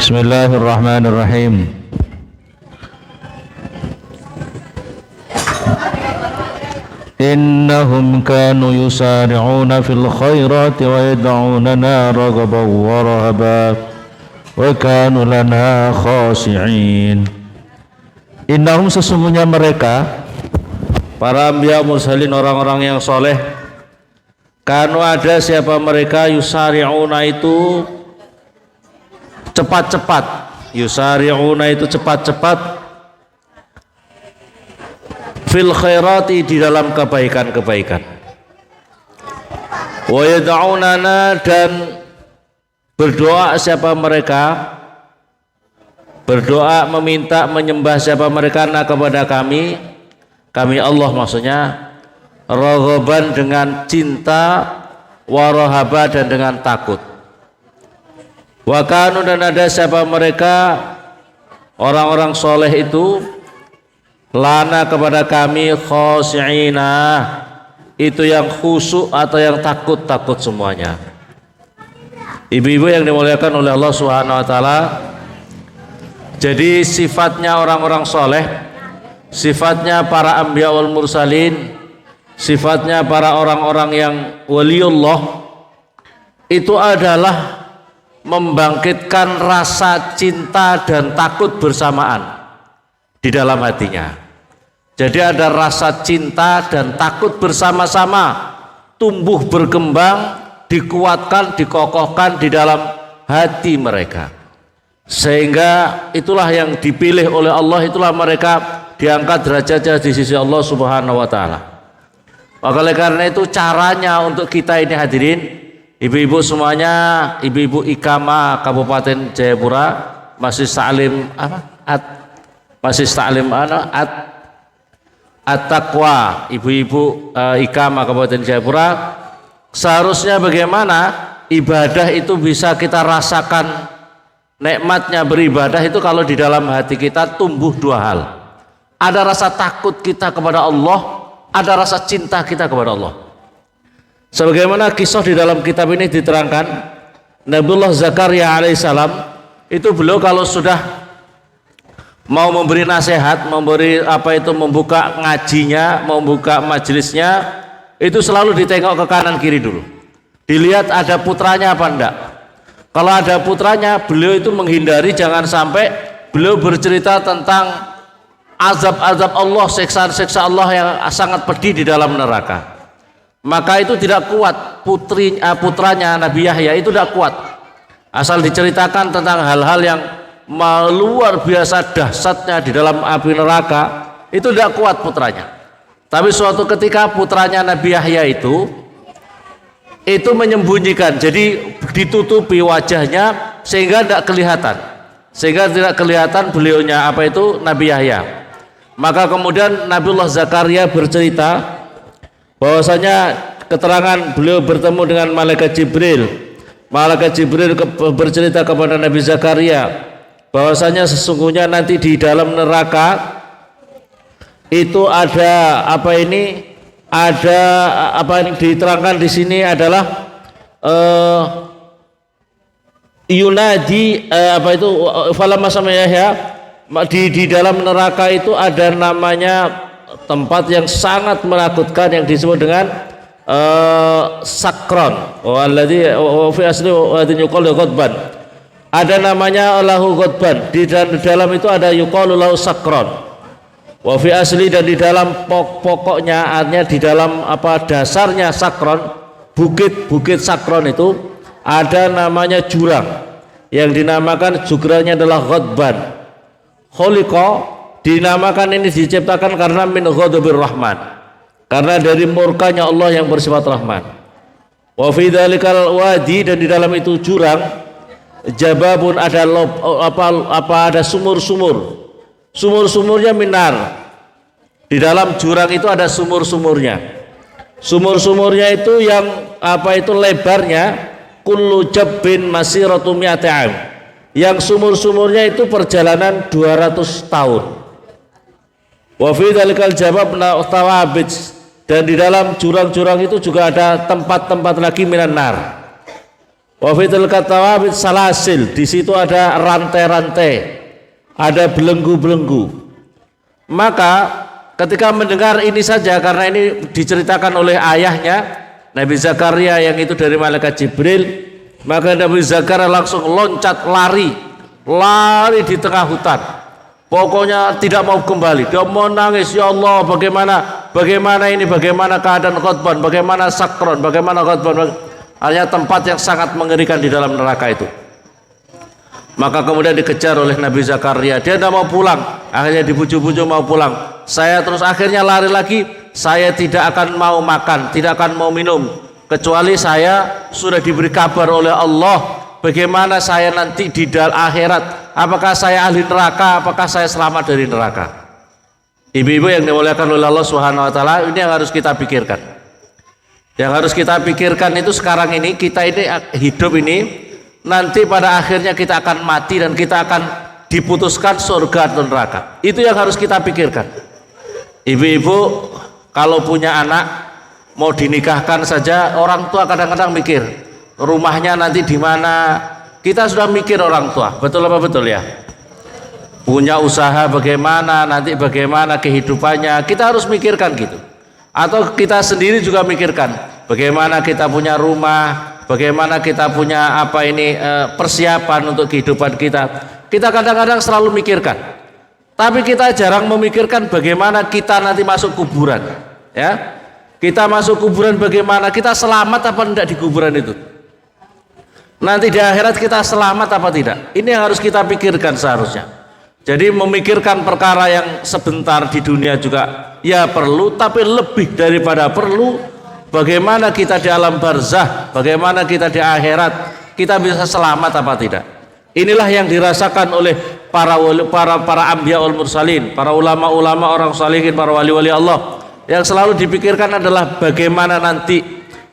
Bismillahirrahmanirrahim. Innahum kanu yusari'una fil khairati wa yad'unana raghaban wa rahaban wa kanu lana khashi'in. Innahum, sesungguhnya mereka para anbiya mursalin, orang-orang yang soleh, kanu ada siapa mereka, yusari'una itu cepat-cepat, yusari'una itu cepat-cepat, fil khairati di dalam kebaikan-kebaikan, wa yad'unana dan berdoa siapa mereka, berdoa meminta menyembah siapa mereka na kepada kami Allah maksudnya, raghaban dengan cinta, wa rahaba dan dengan takut. Wa kanu dan ada siapa mereka orang-orang soleh itu, lana kepada kami khashi'ina, itu yang khusyuk atau yang takut-takut semuanya. Ibu-ibu yang dimuliakan oleh Allah Subhanahu wa taala, jadi sifatnya orang-orang soleh, sifatnya para anbiya wal mursalin, sifatnya para orang-orang yang waliullah, itu adalah membangkitkan rasa cinta dan takut bersamaan di dalam hatinya. Jadi ada rasa cinta dan takut bersama-sama, tumbuh berkembang, dikuatkan, dikokohkan di dalam hati mereka, sehingga itulah yang dipilih oleh Allah, itulah mereka diangkat derajatnya di sisi Allah Subhanahu wa taala. Oleh karena itu caranya untuk kita ini hadirin, ibu-ibu semuanya, ibu-ibu Ikama Kabupaten Jayapura, Masjid Ta'lim At-Taqwa, ibu-ibu Ikama Kabupaten Jayapura, seharusnya bagaimana ibadah itu bisa kita rasakan nikmatnya beribadah itu kalau di dalam hati kita tumbuh dua hal. Ada rasa takut kita kepada Allah, ada rasa cinta kita kepada Allah. Sebagaimana kisah di dalam kitab ini diterangkan, Nabiullah Zakaria alaihissalam itu beliau kalau sudah mau memberi nasihat, membuka ngajinya, membuka majelisnya, itu selalu ditengok ke kanan kiri dulu, dilihat ada putranya apa enggak. Kalau ada putranya, beliau itu menghindari, jangan sampai beliau bercerita tentang azab-azab Allah, siksaan-siksaan Allah yang sangat pedih di dalam neraka. Maka itu tidak kuat, putranya Nabi Yahya itu tidak kuat. Asal diceritakan tentang hal-hal yang luar biasa dahsyatnya di dalam api neraka, itu tidak kuat putranya. Tapi suatu ketika putranya Nabi Yahya itu menyembunyikan, jadi ditutupi wajahnya sehingga tidak kelihatan beliaunya Nabi Yahya. Maka kemudian Nabiullah Zakaria bercerita bahwasanya keterangan beliau bertemu dengan malaikat Jibril. Malaikat Jibril bercerita kepada Nabi Zakaria bahwasanya sesungguhnya nanti di dalam neraka itu ada yang diterangkan di sini adalah yunadi falamma sama Yahya, di dalam neraka itu ada namanya tempat yang sangat menakutkan yang disebut dengan sakron, fi asli yuqalu ghadban, ada namanya lahu ghadban, di dalam itu ada yuqalu lahu sakron, wa fi asli, dan di dalam pokoknya, artinya di dalam dasarnya sakron, bukit sakron itu ada namanya jurang yang dinamakan jurangnya adalah ghadban. Khuliqa, dinamakan ini diciptakan karena min ghadabir rahman, karena dari murkanya Allah yang bersifat rahman. Wa fi dzalikal wadi, dan di dalam itu jurang, jababun, ada ada sumur-sumurnya minar. Di dalam jurang itu ada sumurnya itu yang lebarnya kullu jabbin masiratu mi'ati 'am, yang sumurnya itu perjalanan 200 tahun. Wa fi dzalikal jabab tawabij, dan di dalam jurang-jurang itu juga ada tempat-tempat lagi minan nar. Wa fitul katawabit salasil, di situ ada rantai-rantai, ada belenggu-belenggu. Maka ketika mendengar ini saja, karena ini diceritakan oleh ayahnya Nabi Zakaria yang itu dari malaikat Jibril, maka Nabi Zakaria langsung loncat lari di tengah hutan. Pokoknya tidak mau kembali. Dia mau nangis, ya Allah, bagaimana ini, bagaimana keadaan Qadban, bagaimana Sakron, bagaimana Qadban. Hanya tempat yang sangat mengerikan di dalam neraka itu. Maka kemudian dikejar oleh Nabi Zakaria. Dia tidak mau pulang. Akhirnya dibujuk-bujuk mau pulang. Saya terus akhirnya lari lagi. Saya tidak akan mau makan, tidak akan mau minum, kecuali saya sudah diberi kabar oleh Allah bagaimana saya nanti di akhirat. Apakah saya ahli neraka, apakah saya selamat dari neraka. Ibu-ibu yang dimuliakan oleh Allah Subhanahu wa taala, ini yang harus kita pikirkan. Yang harus kita pikirkan itu sekarang ini, kita ini hidup ini, nanti pada akhirnya kita akan mati dan kita akan diputuskan surga atau neraka. Itu yang harus kita pikirkan. Ibu-ibu kalau punya anak mau dinikahkan saja, orang tua kadang-kadang mikir rumahnya nanti di mana. Kita sudah mikir orang tua, betul apa betul ya? Punya usaha bagaimana, nanti bagaimana kehidupannya, kita harus mikirkan gitu. Atau kita sendiri juga mikirkan bagaimana kita punya rumah, bagaimana kita punya persiapan untuk kehidupan kita. Kita kadang-kadang selalu mikirkan, tapi kita jarang memikirkan bagaimana kita nanti masuk kuburan, ya. Kita masuk kuburan bagaimana, kita selamat apa tidak di kuburan itu. Nanti di akhirat kita selamat apa tidak. Ini yang harus kita pikirkan seharusnya. Jadi memikirkan perkara yang sebentar di dunia juga ya perlu, tapi lebih daripada perlu, bagaimana kita di alam barzah, bagaimana kita di akhirat, kita bisa selamat apa tidak. Inilah yang dirasakan oleh para anbiyaul mursalin, para ulama-ulama, orang salihin, para wali-wali Allah. Yang selalu dipikirkan adalah bagaimana nanti.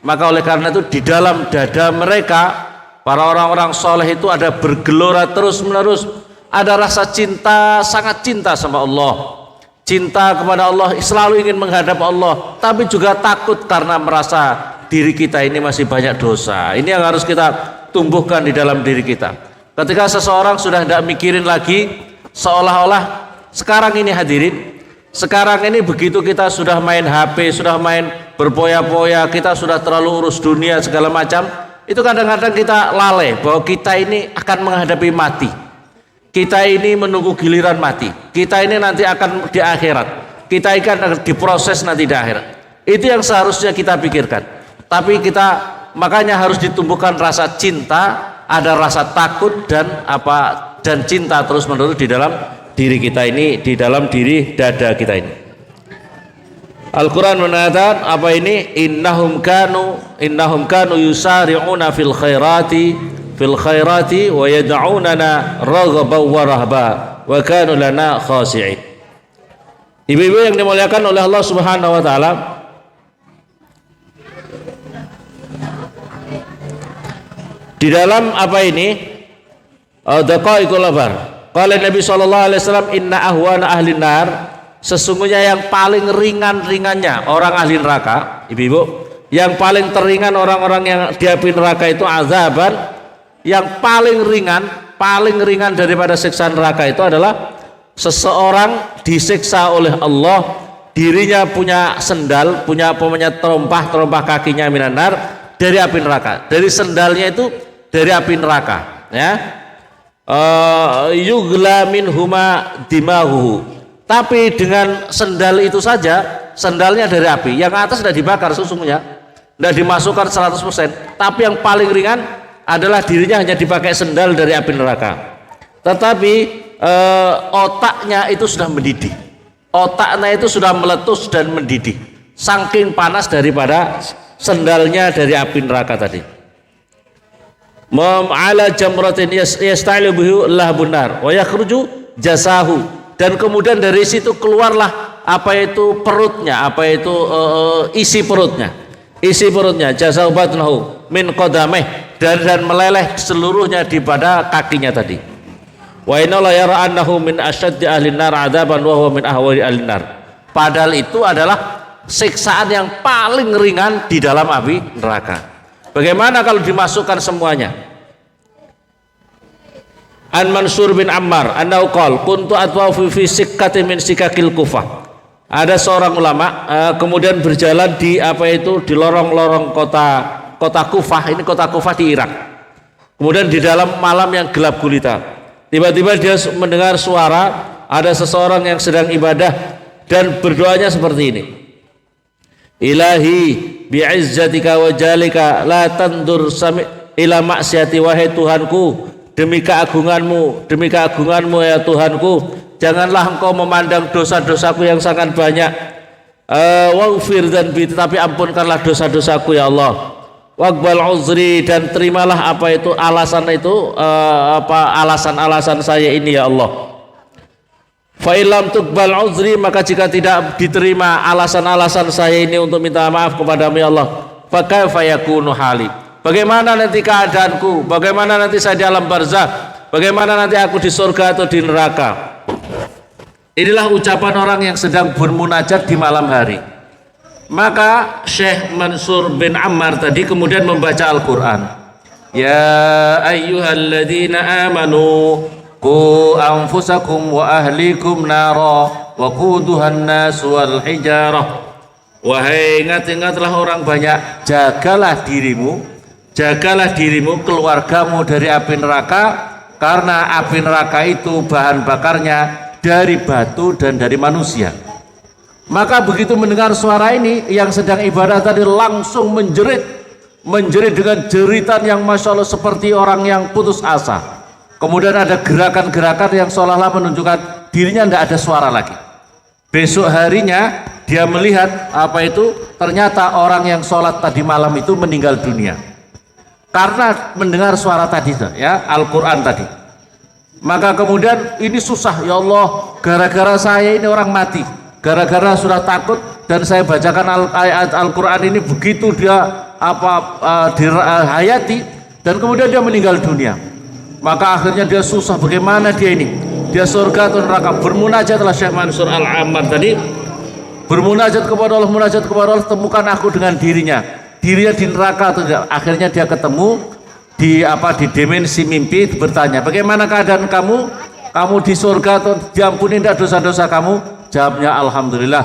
Maka oleh karena itu di dalam dada mereka, para orang-orang soleh itu ada bergelora terus-menerus, ada rasa cinta, sangat cinta sama Allah, cinta kepada Allah, selalu ingin menghadap Allah, tapi juga takut karena merasa diri kita ini masih banyak dosa. Ini yang harus kita tumbuhkan di dalam diri kita. Ketika seseorang sudah tidak mikirin lagi, seolah-olah sekarang ini hadirin, sekarang ini begitu kita sudah main HP, sudah main berpoya-poya, kita sudah terlalu urus dunia segala macam, itu kadang-kadang kita lalai bahwa kita ini akan menghadapi mati. Kita ini menunggu giliran mati. Kita ini nanti akan di akhirat. Kita akan diproses nanti di akhirat. Itu yang seharusnya kita pikirkan. Tapi kita makanya harus ditumbuhkan rasa cinta, ada rasa takut dan cinta terus-menerus di dalam diri kita ini, di dalam diri dada kita ini. Al-Quran mengatakan apa ini? Innahum kanu yusari'una fil khairati wa yad'unana raghaban wa rahba wa kanu lana khashi'in. Ibu-ibu yang dimuliakan oleh Allah Subhanahu wa taala, di dalam apa ini? Daqaiqul Abar. Qala Nabi sallallahu alaihi wasallam, inna ahwana ahli nar, sesungguhnya yang paling ringan-ringannya orang ahli neraka, ibu-ibu, yang paling teringan orang-orang yang di api neraka itu azaban, yang paling ringan daripada siksa neraka itu adalah seseorang disiksa oleh Allah, dirinya punya sendal, punya terompah kakinya minanar dari api neraka, dari sendalnya itu dari api neraka, ya. Yugla min huma dimahu, tapi dengan sendal itu saja, sendalnya dari api, yang atas sudah dibakar sesungguhnya, tidak dimasukkan 100%, tapi yang paling ringan adalah dirinya hanya dipakai sendal dari api neraka. Tetapi otaknya itu sudah mendidih, otaknya itu sudah meletus dan mendidih, saking panas daripada sendalnya dari api neraka tadi. Ala jamratin yasta'ilu bihi lahbun nar wa yakhruju jasahu, dan kemudian dari situ keluarlah apa itu perutnya, apa itu isi perutnya jasahu batnahu min qadamih, dan meleleh seluruhnya di pada kakinya tadi. Wa inna la yara annahu min asyaddi ahli nar adzaban wa huwa min ahwali ahli nar, padahal itu adalah siksaan yang paling ringan di dalam api neraka. Bagaimana kalau dimasukkan semuanya? An Mansur bin Ammar annahu qala kuntu atwafu fi sikkatin min sikakil Kufah. Ada seorang ulama kemudian berjalan di di lorong-lorong kota Kufah. Ini kota Kufah di Irak. Kemudian di dalam malam yang gelap gulita, tiba-tiba dia mendengar suara ada seseorang yang sedang ibadah dan berdoanya seperti ini. Ilahi bi'izzatika wa jalika la tandur ila maksiati, wahai Tuhanku, demi keagunganmu ya Tuhanku, janganlah engkau memandang dosa-dosaku yang sangat banyak. Waghfir dzanbi, tapi ampunkanlah dosa-dosaku ya Allah. Waqbal uzri, dan terimalah alasan-alasan saya ini ya Allah. Fa illam tuqbal uzri, maka jika tidak diterima alasan-alasan saya ini untuk minta maaf kepadamu ya Allah, fa kaifa yakunu hali, bagaimana nanti keadaanku, bagaimana nanti saya di alam barzakh, bagaimana nanti aku di surga atau di neraka. Inilah ucapan orang yang sedang bermunajat di malam hari. Maka Syekh Mansur bin Ammar tadi kemudian membaca Al-Quran. Ya ayyuhalladzina amanu qu anfusakum wa ahlikum nara wa quduhan nas wal hijarah. Wahai ingat-ingatlah orang banyak, jagalah dirimu, keluargamu dari api neraka, karena api neraka itu bahan bakarnya dari batu dan dari manusia. Maka begitu mendengar suara ini, yang sedang ibadah tadi langsung menjerit dengan jeritan yang masya Allah seperti orang yang putus asa. Kemudian ada gerakan-gerakan yang seolah-olah menunjukkan dirinya tidak ada suara lagi. Besok harinya dia melihat ternyata orang yang sholat tadi malam itu meninggal dunia karena mendengar suara tadi ya, Al-Quran tadi. Maka kemudian ini susah, ya Allah, gara-gara saya ini orang mati, gara-gara sudah takut dan saya bacakan ayat Al-Quran ini, begitu dia dihayati dan kemudian dia meninggal dunia. Maka akhirnya dia susah, bagaimana dia ini, dia surga atau neraka. Bermunajatlah Syekh Mansur Al-Ammar tadi, bermunajat kepada Allah, temukan aku dengan dirinya di neraka atau tidak. Akhirnya dia ketemu di dimensi mimpi, bertanya, bagaimana keadaan kamu di surga atau diampuni tidak dosa-dosa kamu? Jawabnya, alhamdulillah,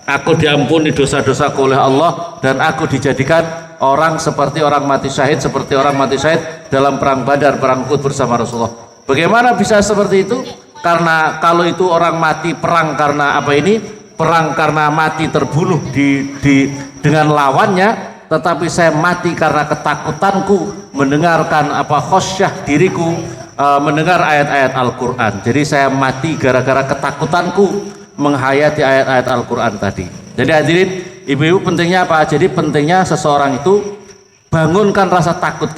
aku diampuni dosa-dosaku oleh Allah dan aku dijadikan orang seperti orang mati syahid, dalam perang Badar, perang Uhud bersama Rasulullah. Bagaimana bisa seperti itu? Karena kalau itu orang mati perang karena perang karena mati terbunuh dengan lawannya, tetapi saya mati karena ketakutanku mendengarkan khosyah diriku mendengar ayat-ayat Al-Quran. Jadi saya mati gara-gara ketakutanku menghayati ayat-ayat Al-Quran tadi. Jadi hadirin, ibu-ibu, pentingnya apa? Jadi pentingnya seseorang itu bangunkan rasa takut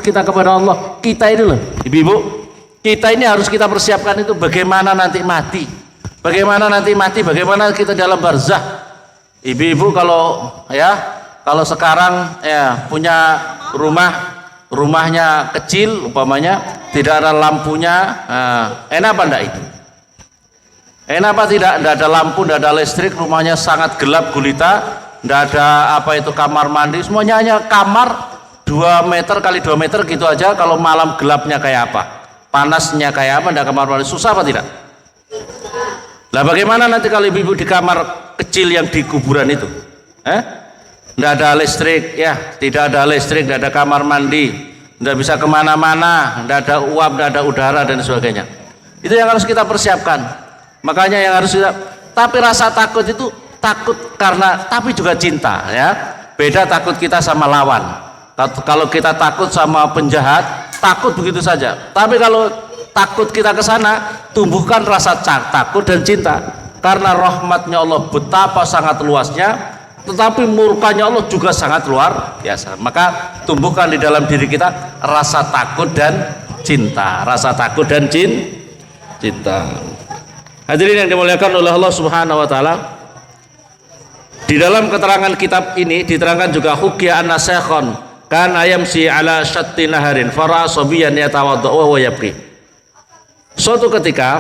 kita kepada Allah. Kita ini loh, ibu-ibu, kita ini harus kita persiapkan itu bagaimana nanti mati, bagaimana kita dalam barzakh. Ibu-ibu kalau sekarang punya rumahnya kecil umpamanya, tidak ada lampunya, enak apa enggak itu? Enak apa tidak? Tidak ada lampu, tidak ada listrik, rumahnya sangat gelap gulita, tidak ada kamar mandi, semuanya hanya kamar 2 meter kali 2 meter gitu aja. Kalau malam gelapnya kayak apa, panasnya kayak apa, tidak kamar mandi, susah apa tidak? Lah bagaimana nanti kalau ibu-ibu di kamar kecil yang di kuburan itu? Tidak ada listrik, tidak ada listrik, tidak ada kamar mandi, tidak bisa kemana-mana, tidak ada uap, tidak ada udara dan sebagainya. Itu yang harus kita persiapkan. Makanya yang harus kita, tapi rasa takut itu takut karena, tapi juga cinta ya. Beda takut kita sama lawan. Kalau kita takut sama penjahat, takut begitu saja. Tapi kalau takut kita ke sana, tumbuhkan rasa takut dan cinta. Karena rahmatnya Allah betapa sangat luasnya, tetapi murkanya Allah juga sangat luar biasa. Maka tumbuhkan di dalam diri kita rasa takut dan cinta, cinta. Hadirin yang dimuliakan oleh Allah Subhanahu wa taala, di dalam keterangan kitab ini diterangkan juga hukia anna syekhon kan yamsi ala syatti naharin fara sabiyan yatawadda wa yabki. Suatu ketika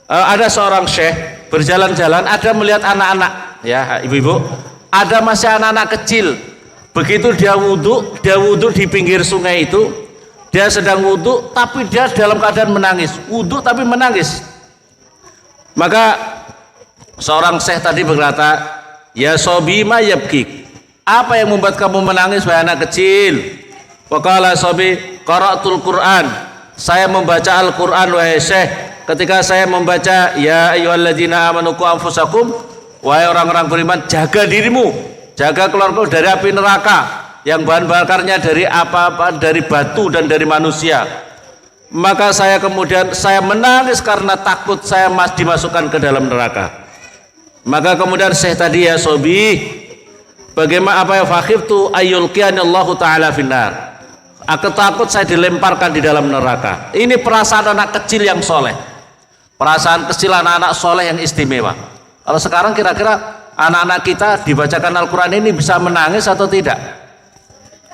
ada seorang syekh berjalan-jalan, ada melihat anak-anak, ya ibu-ibu, ada masih anak-anak kecil. Begitu dia wudhu di pinggir sungai itu, dia sedang wudhu tapi dia dalam keadaan menangis, wudhu tapi menangis. Maka seorang syekh tadi berkata, ya sobi ma yabkik, apa yang membuat kamu menangis wahai anak kecil? Waqala sobi qara'tul Quran, saya membaca Al-Quran wahai syekh. Ketika saya membaca ya ayyuhalladzina amanu qu anfusakum, wahai orang-orang beriman, jaga dirimu, jaga keluarga dari api neraka yang bahan bakarnya dari apa-apa, dari batu dan dari manusia. Maka saya kemudian saya menangis karena takut saya dimasukkan ke dalam neraka. Maka kemudian Syekh tadi, ya sobi, bagaimana apa ya, fakhiftu ayyulqiyani Allahu taala finnar, aku takut saya dilemparkan di dalam neraka. Ini perasaan anak kecil yang soleh, perasaan kecil anak-anak soleh yang istimewa. Kalau sekarang kira-kira anak-anak kita dibacakan Al-Quran ini bisa menangis atau tidak?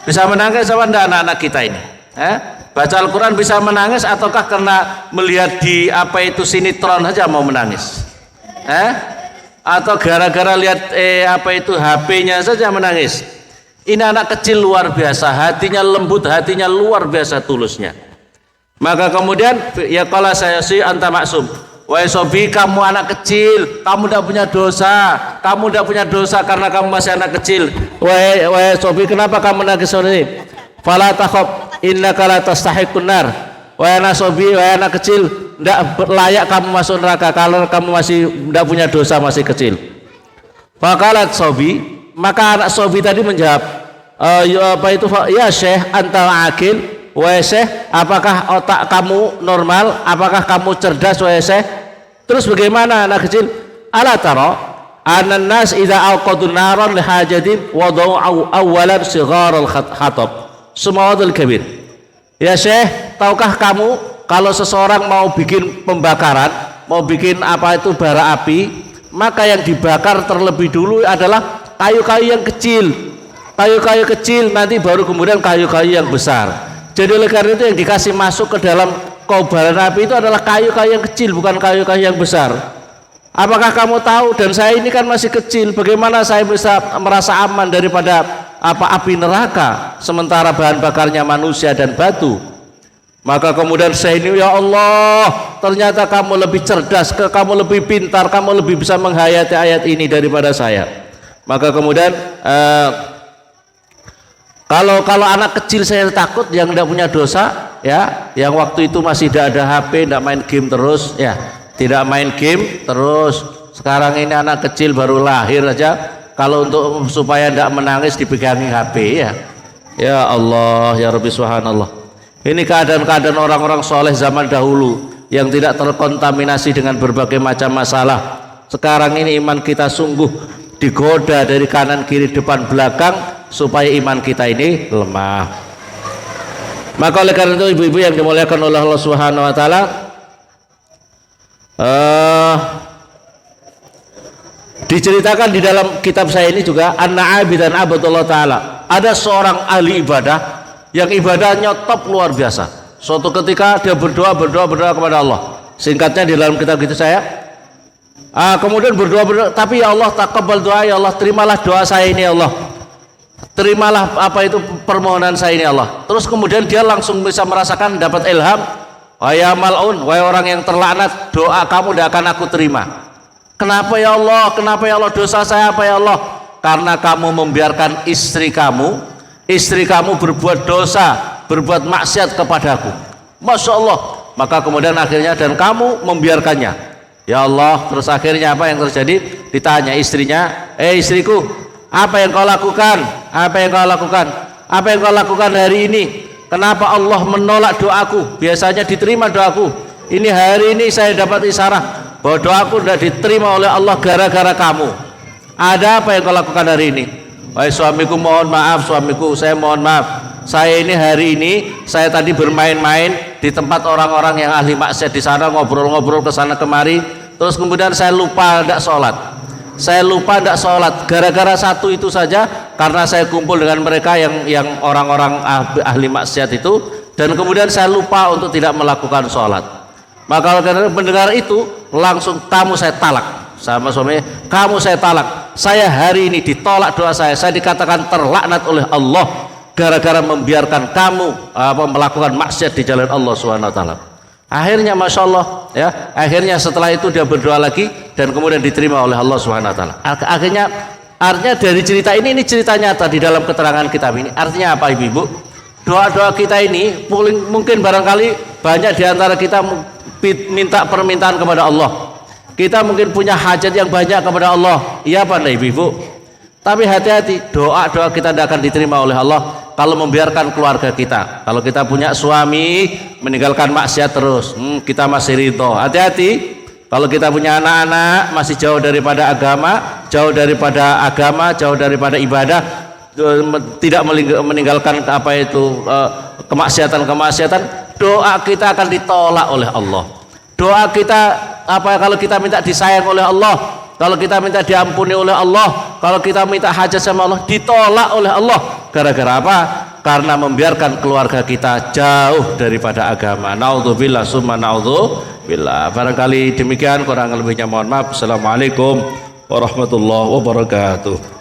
Bisa menangis apa enggak anak-anak kita ini? Baca Al-Quran bisa menangis ataukah karena melihat di apa itu sinetron saja mau menangis? Atau gara-gara lihat apa itu HP-nya saja menangis? Ini anak kecil luar biasa, hatinya lembut, hatinya luar biasa tulusnya. Maka kemudian ya kalau saya sih anta maksum, wahai sobi, kamu anak kecil, kamu tidak punya dosa, kamu tidak punya dosa karena kamu masih anak kecil. Wahai sobi, kenapa kamu nangis ini? Fala takhaf innaka la tastahiqun nar. Wahai anak sobi, wahai anak kecil, tidak layak kamu masuk neraka kalau kamu masih tidak punya dosa, masih kecil. Faqalat sobi, maka anak sobi tadi menjawab, apa itu, ya syekh anta akil, wahai syekh, apakah otak kamu normal, apakah kamu cerdas wahai syekh? Terus bagaimana anak kecil? Ala tara anan nas idza awqadu naran li hajatin wadau awwalan sigharal khatab sumawadul kabir. Ya syekh, tahukah kamu kalau seseorang mau bikin pembakaran, mau bikin apa itu bara api, maka yang dibakar terlebih dulu adalah kayu-kayu yang kecil, kayu-kayu kecil, nanti baru kemudian kayu-kayu yang besar. Jadi oleh karena itu yang dikasih masuk ke dalam kobaran api itu adalah kayu-kayu yang kecil, bukan kayu-kayu yang besar. Apakah kamu tahu? Dan saya ini kan masih kecil, bagaimana saya bisa merasa aman daripada apa api neraka sementara bahan bakarnya manusia dan batu? Maka kemudian saya ini, ya Allah, ternyata kamu lebih cerdas, kamu lebih pintar, kamu lebih bisa menghayati ayat ini daripada saya. Maka kemudian kalau anak kecil saya takut yang tidak punya dosa, ya, yang waktu itu masih tidak ada HP, tidak main game terus, ya, tidak main game terus. Sekarang ini anak kecil baru lahir aja, kalau untuk supaya tidak menangis dipegangi HP, ya. Ya Allah, ya Rabbi subhanallah. Ini keadaan-keadaan orang-orang soleh zaman dahulu yang tidak terkontaminasi dengan berbagai macam masalah. Sekarang ini iman kita sungguh digoda dari kanan kiri depan belakang supaya iman kita ini lemah. Maka oleh karena itu ibu-ibu yang dimuliakan oleh Allah Subhanahu wa taala, diceritakan di dalam kitab saya ini juga, anna abidan abadullah taala, ada seorang ahli ibadah yang ibadahnya top luar biasa. Suatu ketika dia berdoa kepada Allah. Singkatnya di dalam kitab itu saya, kemudian berdoa, tapi ya Allah, taqabbal doa, ya Allah, terimalah doa saya ini ya Allah, terimalah apa itu permohonan saya ini ya Allah. Terus kemudian dia langsung bisa merasakan dapat ilham, wahai mal'un, wahai orang yang terlaknat, doa kamu tidak akan aku terima. Kenapa ya Allah? Kenapa ya Allah? Dosa saya apa ya Allah? Karena kamu membiarkan istri kamu berbuat dosa, berbuat maksiat kepadaku. Masya Allah. Maka kemudian akhirnya dan kamu membiarkannya. Ya Allah, terus akhirnya apa yang terjadi? Ditanya istrinya, istriku, apa yang kau lakukan? Apa yang kau lakukan? Apa yang kau lakukan hari ini? Kenapa Allah menolak doaku? Biasanya diterima doaku. Ini hari ini saya dapat isyarat bahwa doaku tidak diterima oleh Allah gara-gara kamu. Ada apa yang kau lakukan hari ini? Wahai suamiku, mohon maaf suamiku, saya mohon maaf. Saya ini hari ini, saya tadi bermain-main di tempat orang-orang yang ahli maksiat di sana, ngobrol-ngobrol ke sana kemari. Terus kemudian saya lupa tidak sholat. Saya lupa tidak sholat gara-gara satu itu saja, karena saya kumpul dengan mereka yang orang-orang ahli maksiat itu, dan kemudian saya lupa untuk tidak melakukan sholat. Maka kalau mendengar itu, langsung kamu saya talak. Sama suami, kamu saya talak. Saya hari ini ditolak doa saya dikatakan terlaknat oleh Allah gara-gara membiarkan kamu melakukan maksiat di jalan Allah Subhanahu wa taala. Akhirnya Masya Allah ya, akhirnya setelah itu dia berdoa lagi dan kemudian diterima oleh Allah Subhanahu wa taala. Akhirnya artinya dari cerita ini cerita nyata di dalam keterangan kitab ini. Artinya apa Ibu-ibu? Doa-doa kita ini mungkin barangkali banyak di antara kita minta permintaan kepada Allah. Kita mungkin punya hajat yang banyak kepada Allah. Iya apa enggak Ibu-ibu? Tapi hati-hati, doa-doa kita tidak akan diterima oleh Allah kalau membiarkan keluarga kita. Kalau kita punya suami meninggalkan maksiat terus, kita masih ridho. Hati-hati. Kalau kita punya anak-anak masih jauh daripada agama, jauh daripada ibadah, tidak meninggalkan kemaksiatan, doa kita akan ditolak oleh Allah. Doa kita kalau kita minta disayang oleh Allah, kalau kita minta diampuni oleh Allah, kalau kita minta hajat sama Allah, ditolak oleh Allah. Gara-gara apa? Karena membiarkan keluarga kita jauh daripada agama. Naudzubillah summa naudzubillah. Barangkali demikian, kurang lebihnya mohon maaf. Assalamualaikum warahmatullahi wabarakatuh.